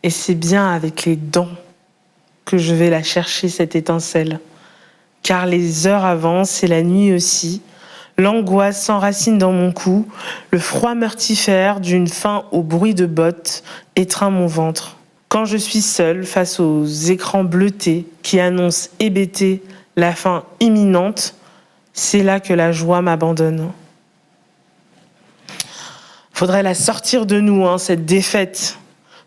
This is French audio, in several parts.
Et c'est bien avec les dents que je vais la chercher, cette étincelle. Car les heures avancent et la nuit aussi. L'angoisse s'enracine dans mon cou. Le froid mortifère d'une faim au bruit de bottes étreint mon ventre. Quand je suis seule face aux écrans bleutés qui annoncent hébété la fin imminente, c'est là que la joie m'abandonne. Faudrait la sortir de nous, cette défaite.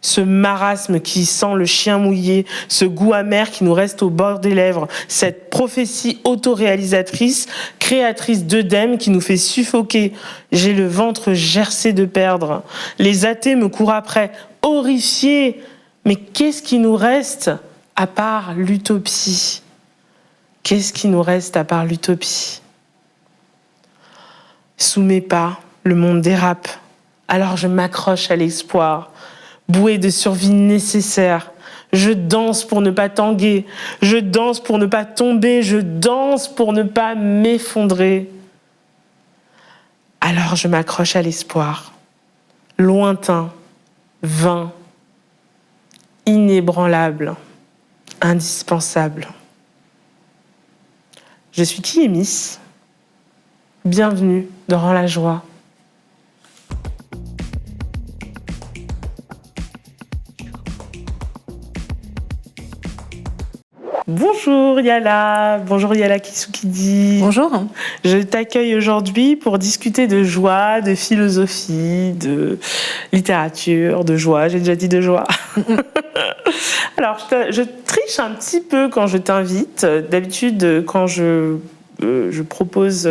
Ce marasme qui sent le chien mouillé, ce goût amer qui nous reste au bord des lèvres, cette prophétie autoréalisatrice, créatrice d'œdème qui nous fait suffoquer. J'ai le ventre gercé de perdre. Les athées me courent après, horrifiés. Mais qu'est-ce qui nous reste à part l'utopie ? Qu'est-ce qui nous reste à part l'utopie ? Sous mes pas, le monde dérape. Alors je m'accroche à l'espoir. Bouée de survie nécessaire. Je danse pour ne pas tanguer. Je danse pour ne pas tomber. Je danse pour ne pas m'effondrer. Alors je m'accroche à l'espoir. Lointain, vain, inébranlable, indispensable. Je suis Kiémis. Bienvenue dans Rends la joie. Bonjour Yala Kisukidi. Bonjour. Je t'accueille aujourd'hui pour discuter de joie, de philosophie, de littérature, de joie. J'ai déjà dit de joie. Alors, je triche un petit peu quand je t'invite. D'habitude, quand je propose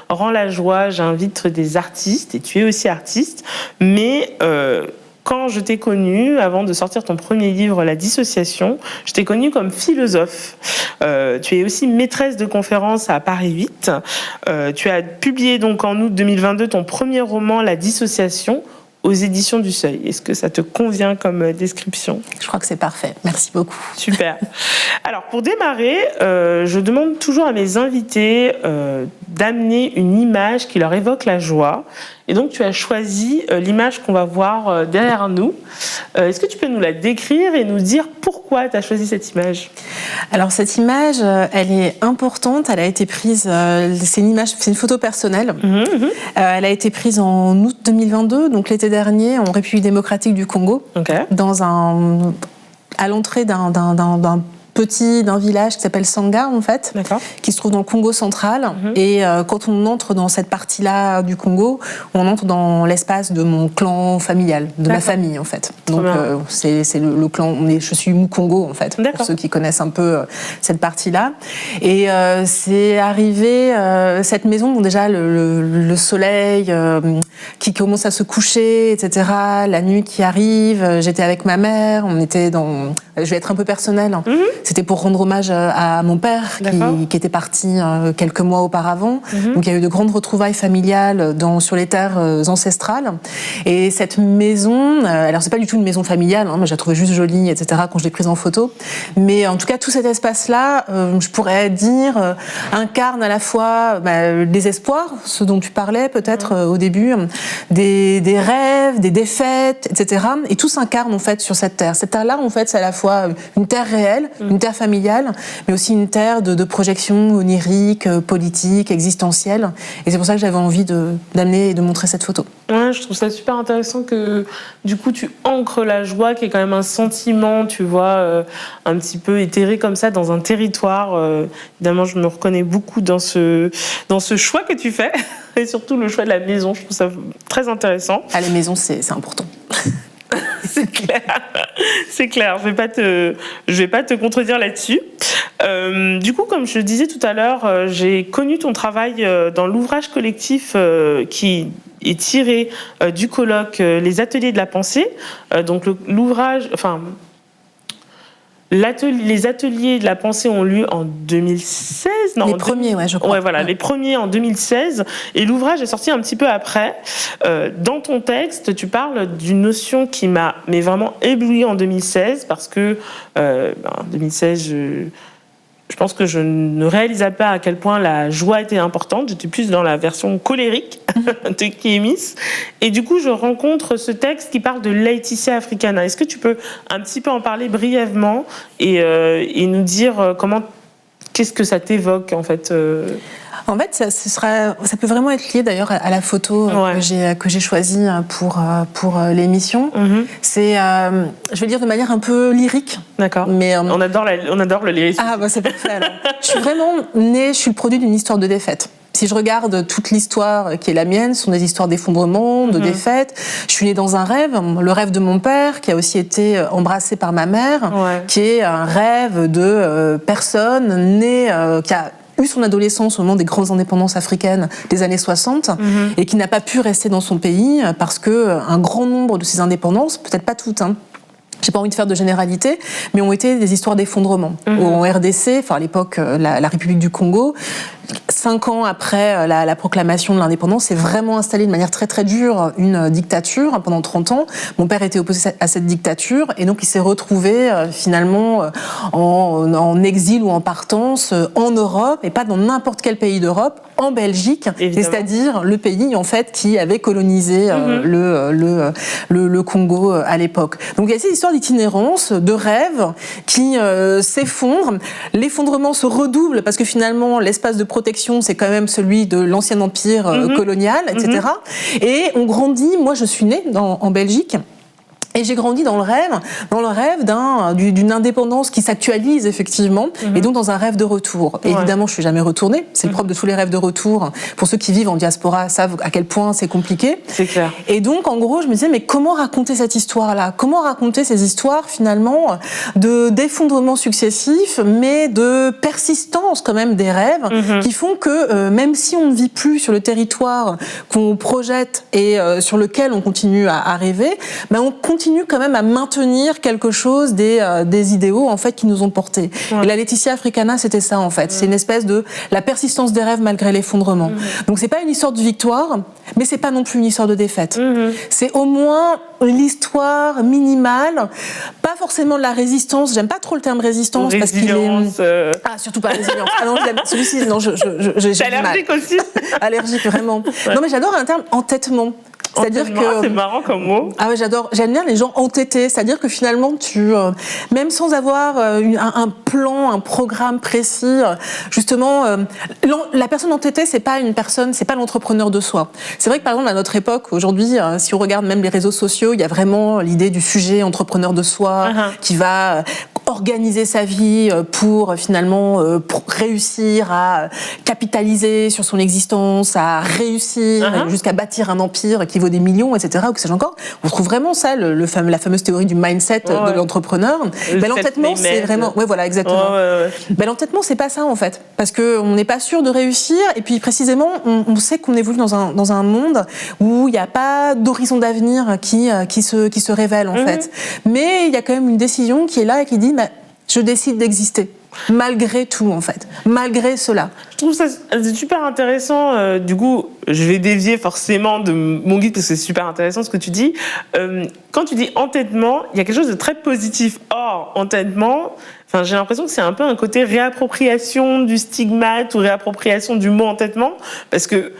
Rends la joie, j'invite des artistes, et tu es aussi artiste, mais quand je t'ai connue, avant de sortir ton premier livre, La Dissociation, je t'ai connue comme philosophe. Tu es aussi maîtresse de conférences à Paris 8. Tu as publié donc en août 2022 ton premier roman, La Dissociation, aux éditions du Seuil. Est-ce que ça te convient comme description ? Je crois que c'est parfait. Merci beaucoup. Super. Alors, pour démarrer, je demande toujours à mes invités d'amener une image qui leur évoque la joie. Et donc, tu as choisi l'image qu'on va voir derrière nous. Est-ce que tu peux nous la décrire et nous dire pourquoi tu as choisi cette image ? Alors, cette image, elle est importante. Elle a été prise... c'est une photo personnelle. Elle a été prise en août 2022, donc l'été dernier, en République démocratique du Congo, à l'entrée d'un village qui s'appelle Sanga, en fait, qui se trouve dans le Congo central. Et quand on entre dans cette partie-là du Congo, on entre dans l'espace de mon clan familial, de ma famille, en fait. Donc, c'est le clan... je suis Mukongo, en fait, pour ceux qui connaissent un peu cette partie-là. Et c'est arrivé... cette maison, déjà, le soleil qui commence à se coucher, etc., la nuit qui arrive, j'étais avec ma mère, on était dans... Je vais être un peu personnelle. C'était pour rendre hommage à mon père qui était parti quelques mois auparavant. Donc il y a eu de grandes retrouvailles familiales sur les terres ancestrales. Et cette maison, alors c'est pas du tout une maison familiale, mais je la trouvais juste jolie, etc. quand je l'ai prise en photo. Mais en tout cas, tout cet espace-là, je pourrais dire, incarne à la fois des espoirs, ce dont tu parlais peut-être au début, des rêves, des défaites, etc. Et tout s'incarne en fait sur cette terre. Cette terre-là, en fait, c'est à la fois une terre réelle, une terre familiale, mais aussi une terre de projection onirique, politique, existentielle. Et c'est pour ça que j'avais envie d'amener et de montrer cette photo. Ouais, je trouve ça super intéressant que, du coup, tu ancres la joie, qui est quand même un sentiment, tu vois, un petit peu éthéré comme ça, dans un territoire. Évidemment, je me reconnais beaucoup dans ce choix que tu fais, et surtout le choix de la maison. Je trouve ça très intéressant. Ah, les maisons, c'est important. C'est clair. Je vais pas te contredire là-dessus. Du coup, comme je le disais tout à l'heure, j'ai connu ton travail dans l'ouvrage collectif qui est tiré du colloque Les Ateliers de la Pensée. Donc l'ouvrage, les ateliers de la pensée ont lieu en 2016. Non, les premiers, je crois. Ouais, voilà, les premiers en 2016. Et l'ouvrage est sorti un petit peu après. Dans ton texte, tu parles d'une notion qui m'a vraiment ébloui en 2016, parce que en 2016, je pense que je ne réalisais pas à quel point la joie était importante. J'étais plus dans la version colérique de Kémis. Et du coup, je rencontre ce texte qui parle de Laetitia Africana. Est-ce que tu peux un petit peu en parler brièvement et nous dire qu'est-ce que ça t'évoque, en fait En fait, ça peut vraiment être lié d'ailleurs à la photo que j'ai choisie pour l'émission. C'est, je vais le dire de manière un peu lyrique. D'accord. Mais on adore le lyrisme. Ah bah c'est parfait alors. Je suis le produit d'une histoire de défaite. Si je regarde toute l'histoire qui est la mienne, ce sont des histoires d'effondrement, de défaite. Je suis née dans un rêve, le rêve de mon père, qui a aussi été embrassé par ma mère, qui est un rêve de personne née, qui a eu son adolescence au moment des grandes indépendances africaines des années 60 et qui n'a pas pu rester dans son pays parce que un grand nombre de ces indépendances, peut-être pas toutes, j'ai pas envie de faire de généralité, mais ont été des histoires d'effondrement. En RDC, enfin à l'époque la République du Congo, 5 ans après la proclamation de l'indépendance, s'est vraiment installée de manière très très dure une dictature pendant 30 ans. Mon père était opposé à cette dictature et donc il s'est retrouvé finalement en exil ou en partance en Europe et pas dans n'importe quel pays d'Europe, en Belgique, c'est-à-dire le pays en fait qui avait colonisé le Congo à l'époque. Donc il y a ces histoires d'itinérance, de rêves qui s'effondrent. L'effondrement se redouble parce que finalement l'espace de protection, c'est quand même celui de l'ancien empire colonial, etc. Et on grandit, moi je suis née en Belgique, et j'ai grandi dans le rêve d'une indépendance qui s'actualise effectivement, et donc dans un rêve de retour. Et évidemment, je suis jamais retournée. C'est le propre de tous les rêves de retour. Pour ceux qui vivent en diaspora, savent à quel point c'est compliqué. C'est clair. Et donc, en gros, je me disais, mais comment raconter cette histoire-là ? Comment raconter ces histoires finalement d'effondrements successifs, mais de persistance quand même des rêves qui font que même si on ne vit plus sur le territoire qu'on projette et sur lequel on continue à rêver, ben on continue quand même à maintenir quelque chose des idéaux en fait qui nous ont portés. Et la Laetitia Africana, c'était ça en fait. C'est une espèce de la persistance des rêves malgré l'effondrement. Donc c'est pas une histoire de victoire, mais c'est pas non plus une histoire de défaite. C'est au moins l'histoire minimale, pas forcément de la résistance. J'aime pas trop le terme résistance parce qu'il est surtout pas résilience. Ah non, celui-ci non, j'ai allergique aussi. Allergique vraiment. Non mais j'adore un terme entêtement. C'est-à-dire que c'est marrant comme mot. Ah ouais, j'aime bien les gens entêtés, c'est-à-dire que finalement même sans avoir un plan, un programme précis, justement la personne entêtée, c'est pas l'entrepreneur de soi. C'est vrai que par exemple à notre époque aujourd'hui, si on regarde même les réseaux sociaux, il y a vraiment l'idée du sujet entrepreneur de soi qui va organiser sa vie pour finalement réussir à capitaliser sur son existence, à réussir jusqu'à bâtir un empire qui vaut des millions, etc. Ou que sais-je encore. On trouve vraiment ça, la fameuse théorie du mindset de l'entrepreneur. L'entêtement, c'est vraiment... Ouais, voilà, exactement. L'entêtement, c'est pas ça, en fait. Parce qu'on n'est pas sûr de réussir. Et puis, précisément, on sait qu'on évolue dans un monde où il n'y a pas d'horizon d'avenir qui se révèle, en fait. Mais il y a quand même une décision qui est là et qui dit je décide d'exister. Malgré tout, en fait. Malgré cela. Je trouve ça super intéressant. Du coup, je vais dévier forcément de mon guide parce que c'est super intéressant ce que tu dis. Quand tu dis entêtement, il y a quelque chose de très positif. Or, entêtement, j'ai l'impression que c'est un peu un côté réappropriation du stigmate ou réappropriation du mot entêtement. Parce que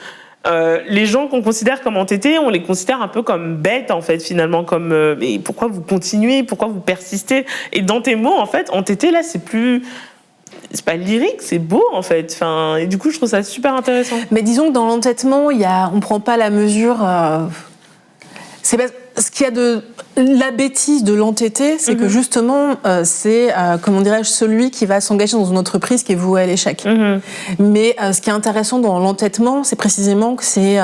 les gens qu'on considère comme entêtés, on les considère un peu comme bêtes en fait finalement, comme mais pourquoi vous continuez, pourquoi vous persistez. Et dans tes mots en fait, entêté là c'est pas lyrique, c'est beau en fait. Et du coup je trouve ça super intéressant. Mais disons que dans l'entêtement, on prend pas la mesure. C'est pas ce qu'il y a de la bêtise de l'entêté, c'est que justement, c'est, comment dirais-je, celui qui va s'engager dans une entreprise qui est vouée à l'échec. Mais ce qui est intéressant dans l'entêtement, c'est précisément que c'est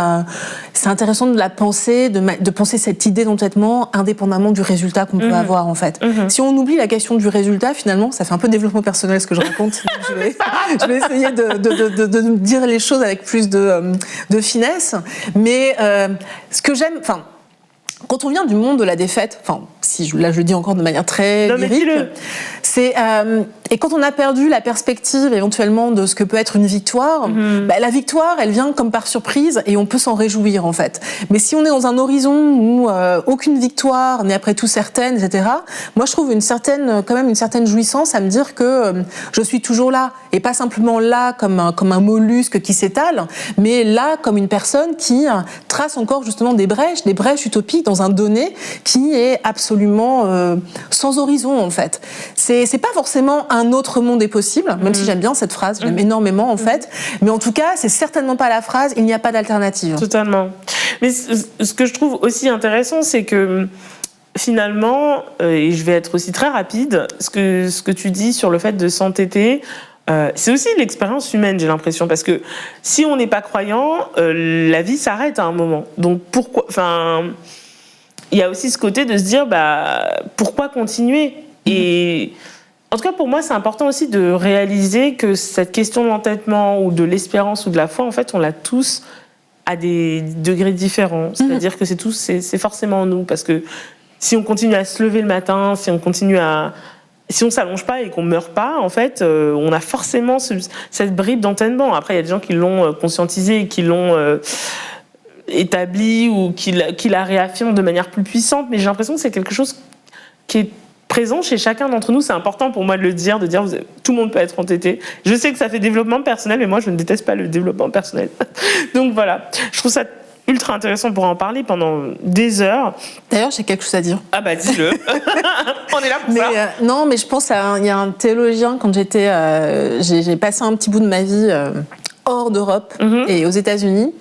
intéressant de la penser, de penser cette idée d'entêtement indépendamment du résultat qu'on peut avoir, en fait. Si on oublie la question du résultat, finalement, ça fait un peu développement personnel ce que je raconte. je vais essayer de dire les choses avec plus de finesse. Mais ce que j'aime... Quand on vient du monde de la défaite, là je le dis encore de manière très lyrique, c'est Et quand on a perdu la perspective éventuellement de ce que peut être une victoire, la victoire, elle vient comme par surprise et on peut s'en réjouir en fait. Mais si on est dans un horizon où aucune victoire n'est après tout certaine, etc., moi je trouve quand même une certaine jouissance à me dire que je suis toujours là, et pas simplement là comme un mollusque qui s'étale, mais là comme une personne qui trace encore justement des brèches utopiques dans un donné qui est absolument sans horizon en fait. C'est pas forcément un autre monde est possible, même si j'aime bien cette phrase, j'aime énormément en fait, mais en tout cas c'est certainement pas la phrase il n'y a pas d'alternative. Totalement. Mais ce que je trouve aussi intéressant, c'est que finalement, et je vais être aussi très rapide, ce que tu dis sur le fait de s'entêter, c'est aussi l'expérience humaine, j'ai l'impression, parce que si on n'est pas croyant, la vie s'arrête à un moment. Donc pourquoi, il y a aussi ce côté de se dire, pourquoi continuer ? Et en tout cas, pour moi, c'est important aussi de réaliser que cette question de l'entêtement ou de l'espérance ou de la foi, en fait, on l'a tous à des degrés différents. C'est-à-dire que c'est forcément nous, parce que si on continue à se lever le matin, si on s'allonge pas et qu'on meurt pas, en fait, on a forcément cette bribe d'entêtement. Après, il y a des gens qui l'ont conscientisé, qui l'ont établi ou qui la réaffirment de manière plus puissante. Mais j'ai l'impression que c'est quelque chose qui est présent chez chacun d'entre nous. C'est important pour moi de le dire, tout le monde peut être entêté. Je sais que ça fait développement personnel, mais moi, je ne déteste pas le développement personnel. Donc voilà, je trouve ça ultra intéressant pour en parler pendant des heures. D'ailleurs, j'ai quelque chose à dire. Ah dis-le. On est là pour ça. Non, mais je pense il y a un théologien, quand j'ai passé un petit bout de ma vie hors d'Europe et aux États-Unis,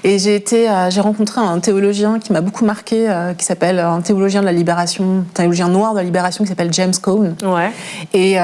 et j'ai rencontré un théologien qui m'a beaucoup marqué, qui s'appelle un théologien de la libération, un théologien noir de la libération qui s'appelle James Cone. Ouais. Et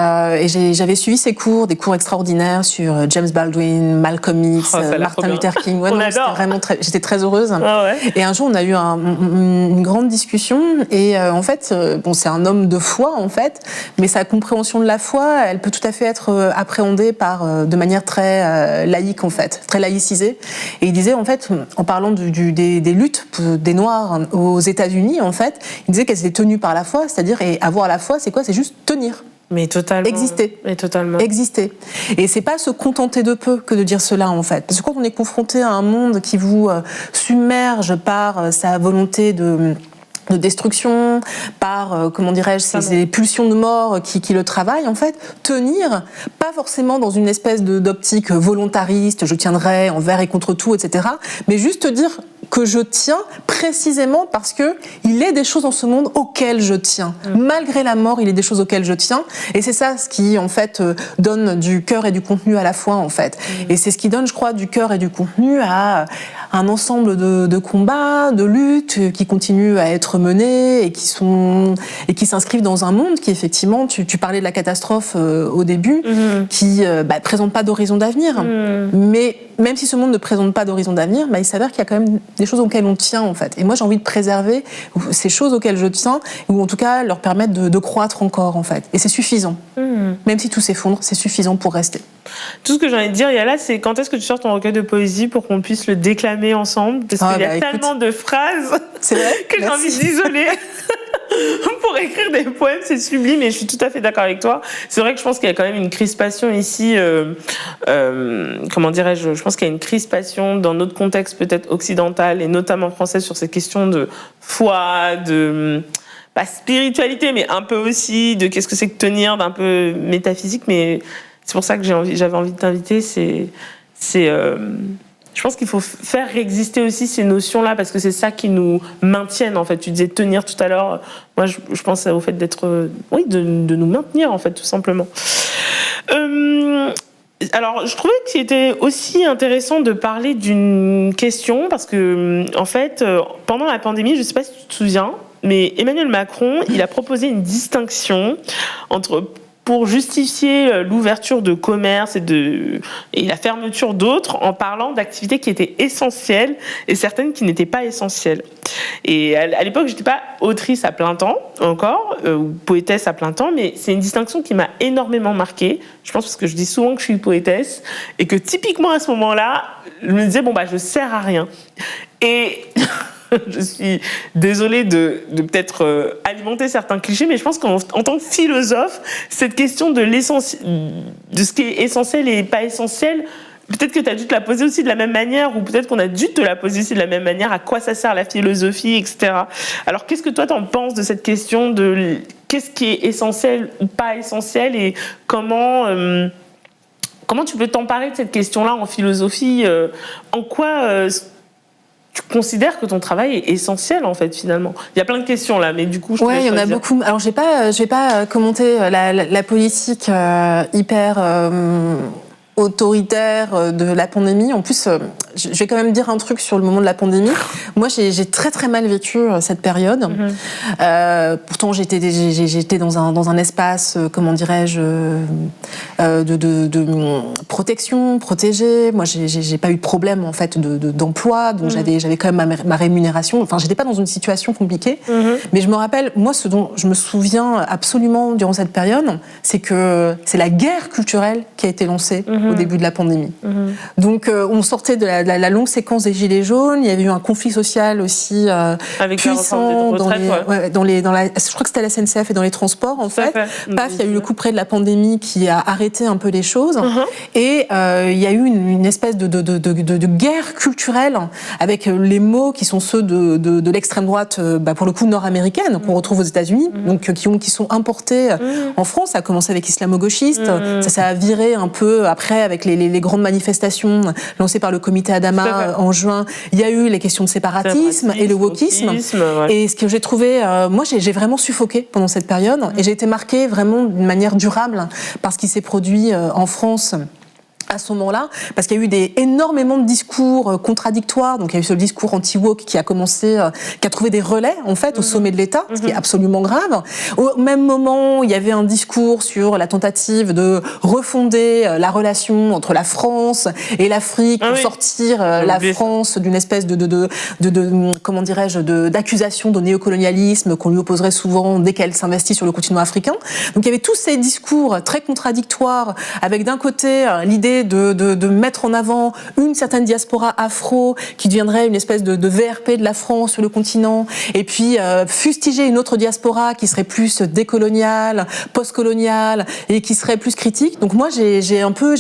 j'avais suivi ses cours, des cours extraordinaires sur James Baldwin, Malcolm X, Martin Luther King. Ouais, on adore. J'étais très heureuse. Ah ouais. Et un jour, on a eu une grande discussion, et en fait, c'est un homme de foi en fait, mais sa compréhension de la foi, elle peut tout à fait être appréhendée de manière très laïque en fait, très laïcisée. Et il disait en fait, en parlant des luttes des Noirs aux États-Unis, en fait, il disait qu'elles étaient tenues par la foi, c'est-à-dire, et avoir la foi, c'est quoi ? C'est juste tenir. Mais totalement. Exister. Mais totalement. Exister. Et c'est pas se contenter de peu que de dire cela, en fait. Parce que quand on est confronté à un monde qui vous submerge par sa volonté de destruction, par, ces pulsions de mort qui le travaillent, en fait, tenir, pas forcément dans une espèce d'optique volontariste, je tiendrai envers et contre tout, etc., mais juste dire que je tiens précisément parce que il est des choses dans ce monde auxquelles je tiens. Malgré la mort, il est des choses auxquelles je tiens. Et c'est ça ce qui, en fait, donne du cœur et du contenu à la fois, en fait. Et c'est ce qui donne, je crois, du cœur et du contenu à un ensemble de combats, de luttes qui continuent à être menés et qui s'inscrivent dans un monde qui, effectivement, tu parlais de la catastrophe au début, qui présente pas d'horizon d'avenir. Mais même si ce monde ne présente pas d'horizon d'avenir, il s'avère qu'il y a quand même des choses auxquelles on tient, en fait. Et moi, j'ai envie de préserver ces choses auxquelles je tiens, ou en tout cas leur permettre de croître encore, en fait. Et c'est suffisant. Même si tout s'effondre, c'est suffisant pour rester. Tout ce que j'ai envie de dire, Yala, c'est quand est-ce que tu sors ton recueil de poésie pour qu'on puisse le déclamer ensemble ? Parce qu'il y a tellement de phrases que j'ai envie d'isoler. Pour écrire des poèmes, c'est sublime, et je suis tout à fait d'accord avec toi. C'est vrai que je pense qu'il y a quand même une crispation ici, je pense qu'il y a une crispation dans notre contexte peut-être occidental, et notamment français, sur ces questions de foi, pas spiritualité, mais un peu aussi de qu'est-ce que c'est que tenir, d'un peu métaphysique, mais c'est pour ça que j'avais envie de t'inviter, je pense qu'il faut faire exister aussi ces notions-là, parce que c'est ça qui nous maintiennent, en fait. Tu disais tenir tout à l'heure. Moi, je pense au fait d'être... de nous maintenir, en fait, tout simplement. Alors, je trouvais qu'il était aussi intéressant de parler d'une question, parce que, en fait, pendant la pandémie, je ne sais pas si tu te souviens, mais Emmanuel Macron, il a proposé une distinction pour justifier l'ouverture de commerces et la fermeture d'autres, en parlant d'activités qui étaient essentielles et certaines qui n'étaient pas essentielles. Et à l'époque, j'étais pas autrice à plein temps encore, ou poétesse à plein temps, mais c'est une distinction qui m'a énormément marquée. Je pense parce que je dis souvent que je suis poétesse, et que typiquement à ce moment-là, je me disais, je sers à rien. Et je suis désolée de peut-être alimenter certains clichés, mais je pense qu'en tant que philosophe, cette question de ce qui est essentiel et pas essentiel, peut-être que tu as dû te la poser aussi de la même manière, ou peut-être qu'on a dû te la poser aussi de la même manière, à quoi ça sert la philosophie, etc. Alors, qu'est-ce que toi, t'en penses de cette question de qu'est-ce qui est essentiel ou pas essentiel, et comment tu peux t'emparer de cette question-là en philosophie? En quoi tu considères que ton travail est essentiel, en fait, finalement? Il y a plein de questions, là, mais du coup, je te laisse il y en a beaucoup. Alors, je vais pas commenter la politique hyper autoritaire de la pandémie. En plus, je vais quand même dire un truc sur le moment de la pandémie. Moi, j'ai très très mal vécu cette période. Pourtant, j'étais dans un espace, comment dirais-je, de protection, protégé. Moi, j'ai pas eu de problème en fait d'emploi, donc j'avais quand même ma rémunération. Enfin, j'étais pas dans une situation compliquée. Mais je me rappelle, moi, ce dont je me souviens absolument durant cette période, c'est que c'est la guerre culturelle qui a été lancée au début de la pandémie. Donc, on sortait de la longue séquence des Gilets jaunes. Il y avait eu un conflit social aussi puissant je crois que c'était à la SNCF et dans les transports, en fait. Paf, il y a eu le coup près de la pandémie qui a arrêté un peu les choses. Et il y a eu une espèce de guerre culturelle avec les mots qui sont ceux de l'extrême droite, pour le coup nord-américaine, qu'on retrouve aux États-Unis, donc qui sont importés en France. Ça a commencé avec islamo-gauchiste, ça a viré un peu après avec les grandes manifestations lancées par le comité Adama en juin. Il y a eu les questions de séparatisme et le wokisme. Et ce que j'ai trouvé, moi j'ai vraiment suffoqué pendant cette période, et j'ai été marquée vraiment d'une manière durable par ce qui s'est produit en France à ce moment-là, parce qu'il y a eu énormément de discours contradictoires. Donc il y a eu ce discours anti-woke qui a trouvé des relais en fait au sommet de l'État, ce qui est absolument grave. Au même moment, il y avait un discours sur la tentative de refonder la relation entre la France et l'Afrique pour sortir la France d'une espèce comment dirais-je, d'accusation de néocolonialisme qu'on lui opposerait souvent dès qu'elle s'investit sur le continent africain. Donc il y avait tous ces discours très contradictoires, avec d'un côté l'idée de mettre en avant une certaine diaspora afro qui deviendrait une espèce de VRP de la France sur le continent, et puis fustiger une autre diaspora qui serait plus décoloniale, postcoloniale, et qui serait plus critique. Donc moi j'ai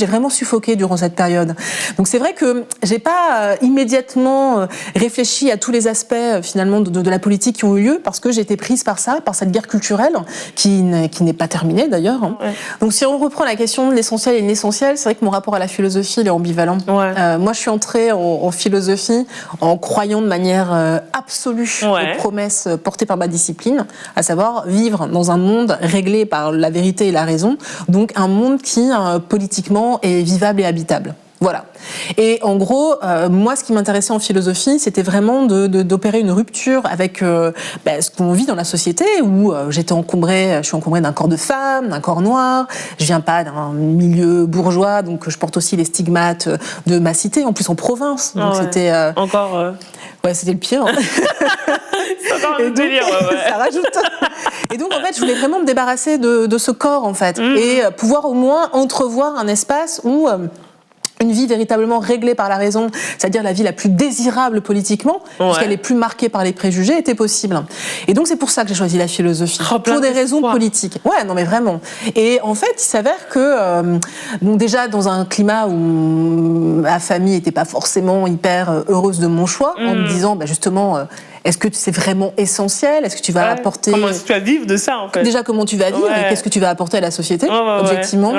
vraiment suffoqué durant cette période. Donc c'est vrai que j'ai pas immédiatement réfléchi à tous les aspects finalement de la politique qui ont eu lieu, parce que j'ai été prise par cette guerre culturelle qui n'est pas terminée d'ailleurs. Donc si on reprend la question de l'essentiel et de l'essentiel, c'est vrai que mon rapport à la philosophie, il est ambivalent. Moi, je suis entrée en philosophie en croyant de manière absolue aux promesses portées par ma discipline, à savoir vivre dans un monde réglé par la vérité et la raison, donc un monde qui, politiquement, est vivable et habitable. Voilà. Et en gros, moi, ce qui m'intéressait en philosophie, c'était vraiment d'opérer une rupture avec ce qu'on vit dans la société, où je suis encombrée d'un corps de femme, d'un corps noir. Je viens pas d'un milieu bourgeois, donc je porte aussi les stigmates de ma cité, en plus en province. Donc c'était c'était le pire. C'est encore un délire. Ça rajoute. Et donc, en fait, je voulais vraiment me débarrasser de ce corps, en fait, et pouvoir au moins entrevoir un espace où une vie véritablement réglée par la raison, c'est-à-dire la vie la plus désirable politiquement, puisqu'elle est plus marquée par les préjugés, était possible. Et donc c'est pour ça que j'ai choisi la philosophie, pour des raisons politiques. Ouais, non mais vraiment. Et en fait, il s'avère que, déjà dans un climat où ma famille n'était pas forcément hyper heureuse de mon choix, en me disant justement... est-ce que c'est vraiment essentiel? Est-ce que tu vas apporter... Comment est-ce que tu vas vivre de ça, en fait? Déjà, comment tu vas vivre et qu'est-ce que tu vas apporter à la société, objectivement.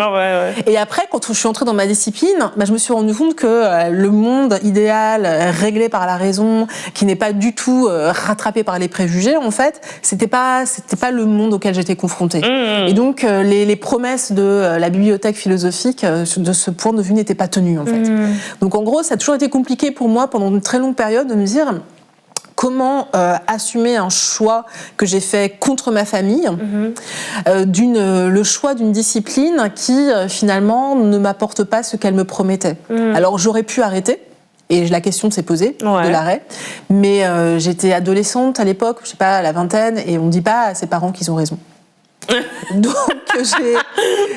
Et après, quand je suis entrée dans ma discipline, je me suis rendu compte que le monde idéal, réglé par la raison, qui n'est pas du tout rattrapé par les préjugés, en fait, c'était pas le monde auquel j'étais confrontée. Et donc, les promesses de la bibliothèque philosophique, de ce point de vue, n'étaient pas tenues, en fait. Donc, en gros, ça a toujours été compliqué pour moi, pendant une très longue période, de me dire... comment assumer un choix que j'ai fait contre ma famille, le choix d'une discipline qui finalement ne m'apporte pas ce qu'elle me promettait. Alors j'aurais pu arrêter, et la question s'est posée de l'arrêt, mais j'étais adolescente à l'époque, je sais pas, à la vingtaine, et on ne dit pas à ses parents qu'ils ont raison.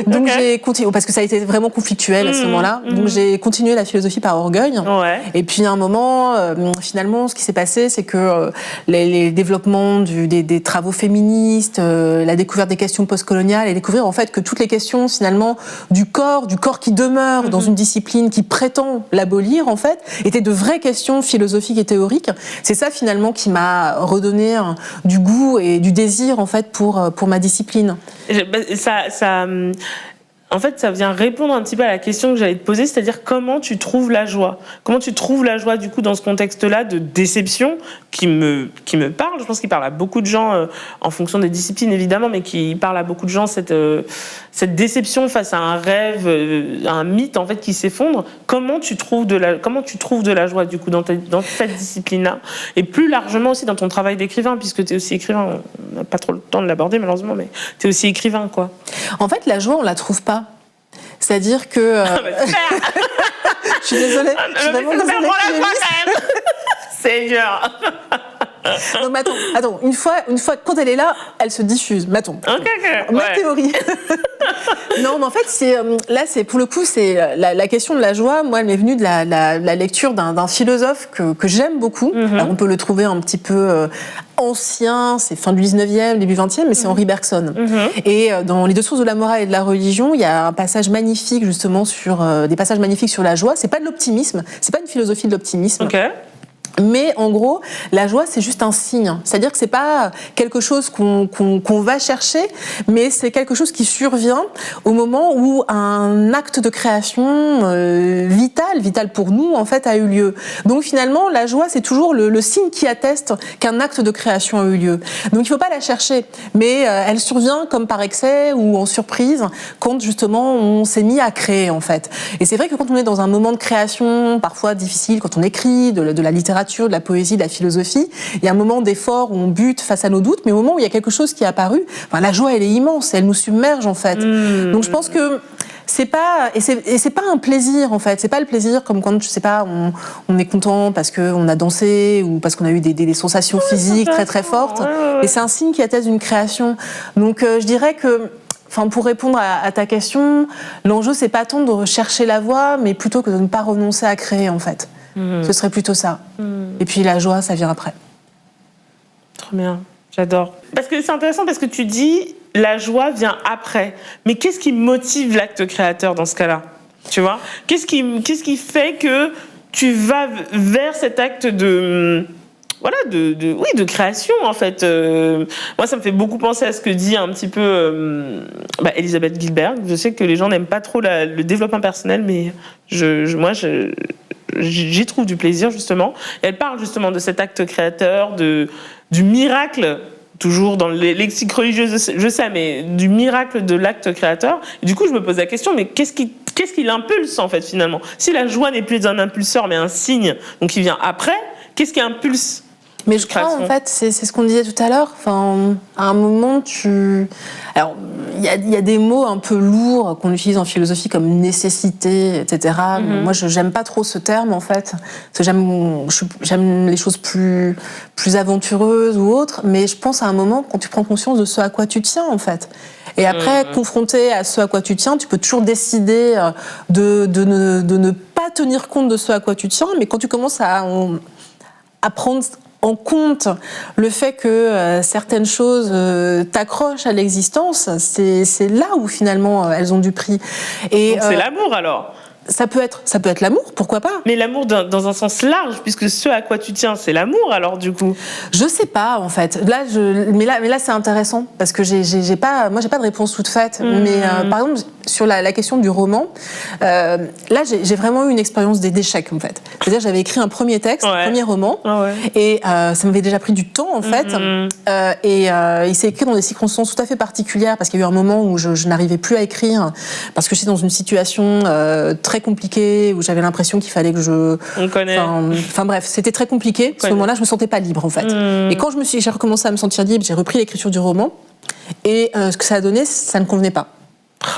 Donc j'ai continué, parce que ça a été vraiment conflictuel à ce moment-là. Donc j'ai continué la philosophie par orgueil. Ouais. Et puis à un moment, finalement, ce qui s'est passé, c'est que les développements des travaux féministes, la découverte des questions postcoloniales, et découvrir en fait que toutes les questions finalement du corps qui demeure dans une discipline qui prétend l'abolir en fait, étaient de vraies questions philosophiques et théoriques. C'est ça finalement qui m'a redonné du goût et du désir en fait pour ma discipline. En fait, ça vient répondre un petit peu à la question que j'allais te poser, c'est-à-dire comment tu trouves la joie. Comment tu trouves la joie, du coup, dans ce contexte-là de déception qui me parle. Je pense qu'il parle à beaucoup de gens, en fonction des disciplines, évidemment, mais qui parle à beaucoup de gens, cette déception face à un rêve, un mythe, en fait, qui s'effondre. Comment tu trouves de la joie, du coup, dans cette discipline-là? Et plus largement aussi dans ton travail d'écrivain, puisque tu es aussi écrivain. On n'a pas trop le temps de l'aborder, malheureusement, mais tu es aussi écrivain, quoi. En fait, la joie, on la trouve pas. C'est-à-dire que... je suis désolée. Je suis vraiment désolée. Seigneur. Non, mais attends, une fois, quand elle est là, elle se diffuse. Mais attends, ma théorie. Non, mais en fait, c'est pour le coup, c'est la question de la joie. Moi, elle m'est venue de la lecture d'un philosophe que j'aime beaucoup. Alors, on peut le trouver un petit peu ancien, c'est fin du 19e, début 20e, mais c'est Henri Bergson. Et dans Les deux sources de la morale et de la religion, il y a un passage magnifique, justement, des passages magnifiques sur la joie. C'est pas de l'optimisme, c'est pas une philosophie de l'optimisme. Okay. Mais en gros, la joie, c'est juste un signe. C'est-à-dire que c'est pas quelque chose qu'on va chercher, mais c'est quelque chose qui survient au moment où un acte de création vital pour nous, en fait, a eu lieu. Donc finalement, la joie, c'est toujours le signe qui atteste qu'un acte de création a eu lieu. Donc il faut pas la chercher, mais elle survient comme par excès ou en surprise quand justement on s'est mis à créer, en fait. Et c'est vrai que quand on est dans un moment de création, parfois difficile, quand on écrit de la littérature, de la poésie, de la philosophie, il y a un moment d'effort où on bute face à nos doutes, mais au moment où il y a quelque chose qui est apparu, la joie, elle est immense, elle nous submerge en fait. Donc je pense que c'est pas un plaisir en fait, c'est pas le plaisir comme quand, je sais pas, on est content parce qu'on a dansé ou parce qu'on a eu des sensations physiques très très fortes, et c'est un signe qui atteste d'une création. Donc je dirais que, pour répondre à ta question, l'enjeu c'est pas tant de rechercher la voie, mais plutôt que de ne pas renoncer à créer en fait. Ce serait plutôt ça. Et puis la joie, ça vient après. Trop bien, j'adore. Parce que c'est intéressant parce que tu dis la joie vient après. Mais qu'est-ce qui motive l'acte créateur dans ce cas-là? Tu vois? Qu'est-ce qui fait que tu vas vers cet acte de création en fait. Moi, ça me fait beaucoup penser à ce que dit un petit peu Elisabeth Gilbert. Je sais que les gens n'aiment pas trop le développement personnel, mais j'y trouve du plaisir justement. Et elle parle justement de cet acte créateur, du miracle, toujours dans le lexique religieux, je sais, mais du miracle de l'acte créateur. Et du coup, je me pose la question, mais qu'est-ce qui l'impulse en fait finalement? Si la joie n'est plus un impulseur, mais un signe, donc qui vient après, qu'est-ce qui impulse? Mais je crois, en fait, c'est ce qu'on disait tout à l'heure. À un moment, alors, il y a des mots un peu lourds qu'on utilise en philosophie comme nécessité, etc. Moi, j'aime pas trop ce terme, en fait. Parce que j'aime les choses plus aventureuses ou autres. Mais je pense à un moment, quand tu prends conscience de ce à quoi tu tiens, en fait. Et après, confronté à ce à quoi tu tiens, tu peux toujours décider de ne pas tenir compte de ce à quoi tu tiens. Mais quand tu commences à prendre en compte le fait que certaines choses t'accrochent à l'existence, c'est là où finalement elles ont du prix. Et donc c'est l'amour alors? Ça peut être l'amour, pourquoi pas? Mais l'amour dans un sens large, puisque ce à quoi tu tiens, c'est l'amour alors du coup? Je sais pas en fait. Mais là c'est intéressant parce que j'ai pas de réponse toute faite. Mais par exemple sur la question du roman, là j'ai vraiment eu une expérience d'échec en fait. C'est-à-dire j'avais écrit un premier texte, un premier roman, et ça m'avait déjà pris du temps en fait. Et il s'est écrit dans des circonstances tout à fait particulières parce qu'il y a eu un moment où je n'arrivais plus à écrire parce que j'étais dans une situation très compliqué, où j'avais l'impression qu'il fallait que On connaît. Enfin bref, c'était très compliqué. À ce moment-là, je me sentais pas libre en fait. Et quand j'ai recommencé à me sentir libre, j'ai repris l'écriture du roman. Et ce que ça a donné, ça ne convenait pas.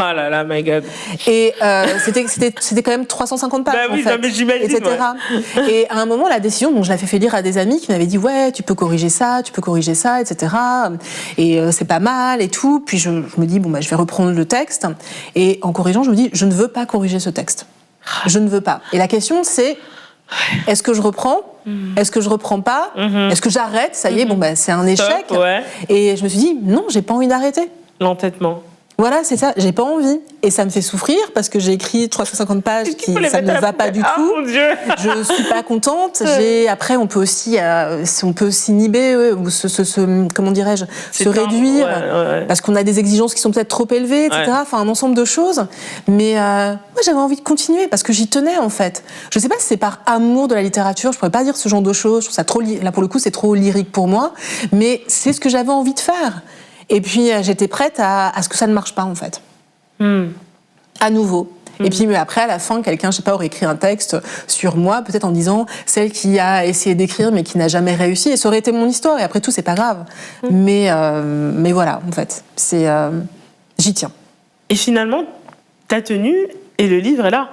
Oh là là, my God. Et c'était quand même 350 pages, bah oui, en fait, non, mais j'imagine, etc. Ouais. Et à un moment, la décision, donc je l'avais fait lire à des amis qui m'avaient dit, ouais, tu peux corriger ça, etc. Et c'est pas mal et tout. Puis je me dis, bon, bah, je vais reprendre le texte. Et en corrigeant, je me dis, je ne veux pas corriger ce texte. Je ne veux pas. Et la question, c'est, est-ce que je reprends ? Est-ce que je reprends pas ? Est-ce que j'arrête ? Ça y est, bon, bah, c'est un échec. Stop, ouais. Et je me suis dit, non, j'ai pas envie d'arrêter. L'entêtement. Voilà, c'est ça, j'ai pas envie. Et ça me fait souffrir parce que j'ai écrit 350 pages qui ça ne va pas du tout. Mon Dieu. Je suis pas contente. Après, on peut aussi s'inhiber, ou comment dirais-je, se réduire, parce qu'on a des exigences qui sont peut-être trop élevées, etc. Ouais. Enfin, un ensemble de choses. Mais moi, j'avais envie de continuer parce que j'y tenais, en fait. Je sais pas si c'est par amour de la littérature, je pourrais pas dire ce genre de choses. Je trouve ça trop, là, pour le coup, c'est trop lyrique pour moi. Mais c'est ce que j'avais envie de faire. Et puis, j'étais prête à ce que ça ne marche pas, en fait. À nouveau. Et puis, mais après, à la fin, quelqu'un, je sais pas, aurait écrit un texte sur moi, peut-être en disant celle qui a essayé d'écrire, mais qui n'a jamais réussi. Et ça aurait été mon histoire. Et après tout, c'est pas grave. Mais voilà, en fait. J'y tiens. Et finalement, t'as tenu et le livre est là.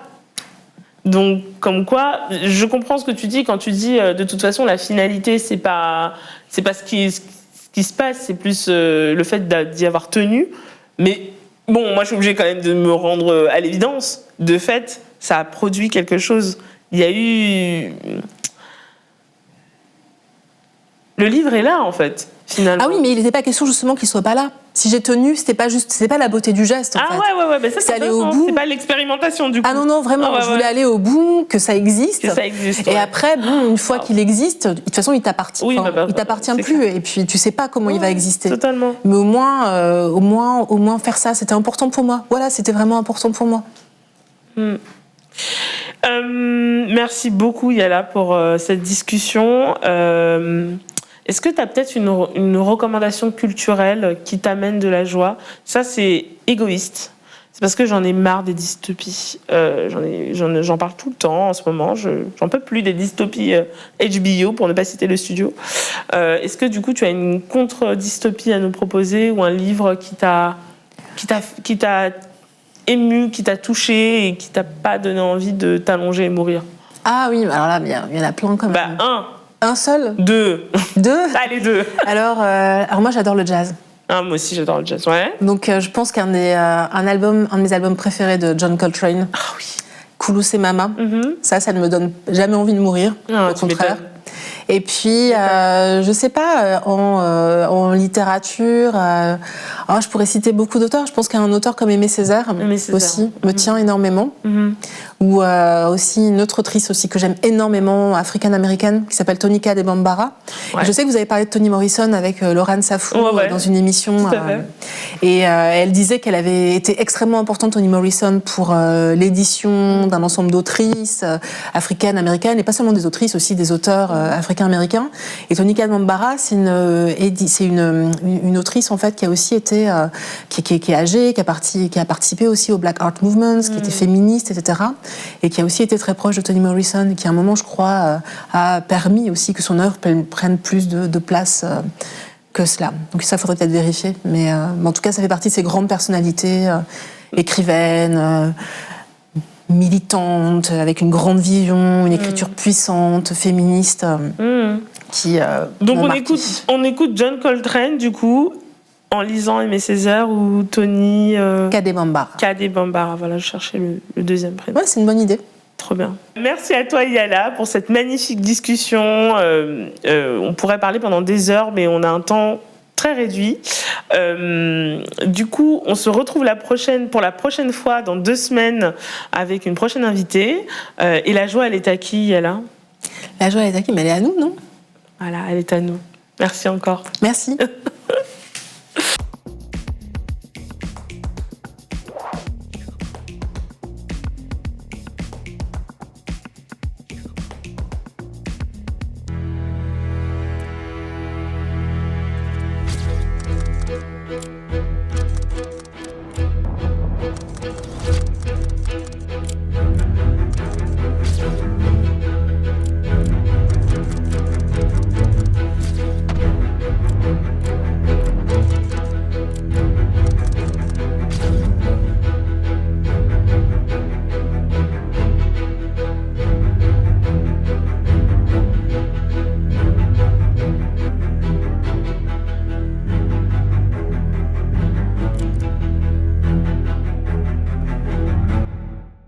Donc, comme quoi, je comprends ce que tu dis quand tu dis, de toute façon, la finalité, c'est pas ce qui se passe, c'est plus le fait d'y avoir tenu. Mais bon, moi, je suis obligée quand même de me rendre à l'évidence. De fait, ça a produit quelque chose. Il y a eu... Le livre est là, en fait, finalement. Ah oui, mais il n'était pas question justement qu'il soit pas là. Si j'ai tenu, c'était pas la beauté du geste, en fait. Ouais, mais ça, c'est aller au bout. C'est pas l'expérimentation, du coup. Ah non, vraiment, je voulais aller au bout, que ça existe. Que ça existe, Et après, bon, une fois qu'il existe, de toute façon, il t'appartient. Oui, il t'appartient plus, clair. Et puis tu sais pas comment il va exister. Totalement. Mais au moins faire ça, c'était important pour moi. Voilà, c'était vraiment important pour moi. Merci beaucoup, Yala, pour cette discussion. Est-ce que tu as peut-être une recommandation culturelle qui t'amène de la joie ? Ça, c'est égoïste. C'est parce que j'en ai marre des dystopies. J'en parle tout le temps en ce moment. J'en peux plus des dystopies HBO, pour ne pas citer le studio. Est-ce que, du coup, tu as une contre-dystopie à nous proposer ou un livre qui t'a ému, qui t'a touché et qui t'a pas donné envie de t'allonger et mourir ? Ah oui, alors là, il y en a plein quand même. Un seul ? Deux. Allez, deux. Alors moi, j'adore le jazz. Moi aussi, j'adore le jazz, ouais. Donc, je pense qu'un de mes albums préférés de John Coltrane, Koulous et Mama, ça ne me donne jamais envie de mourir, au contraire. Et puis, je sais pas, en littérature, je pourrais citer beaucoup d'auteurs. Je pense qu'un auteur comme Aimé Césaire aussi me tient énormément. Ou aussi une autre autrice aussi que j'aime énormément, africaine-américaine, qui s'appelle Tonika Debambara. Ouais. Je sais que vous avez parlé de Toni Morrison avec Laurent Safou dans une émission. Et elle disait qu'elle avait été extrêmement importante, Toni Morrison, pour l'édition d'un ensemble d'autrices africaines, américaines, et pas seulement des autrices, aussi des auteurs africains-américains. Et Tonika Debambara, c'est une autrice en fait qui a aussi été, qui est âgée, qui a participé aussi au Black Art Movement, qui était féministe, etc. Et qui a aussi été très proche de Toni Morrison, qui à un moment, je crois, a permis aussi que son œuvre prenne plus de place que cela. Donc ça, il faudrait peut-être vérifier. Mais en tout cas, ça fait partie de ces grandes personnalités écrivaines, militantes, avec une grande vision, une écriture puissante, féministe, qui donc on écoute John Coltrane, du coup, en lisant Aimé Césaire ou Toni... Kadebambara, voilà, je cherchais le deuxième prénom. Ouais, c'est une bonne idée. Trop bien. Merci à toi, Yala, pour cette magnifique discussion. On pourrait parler pendant des heures, mais on a un temps très réduit. Du coup, on se retrouve pour la prochaine fois, dans 2 semaines, avec une prochaine invitée. Et la joie, elle est à qui, Yala ? La joie, elle est à qui ? Mais elle est à nous, non ? Voilà, elle est à nous. Merci encore. Merci.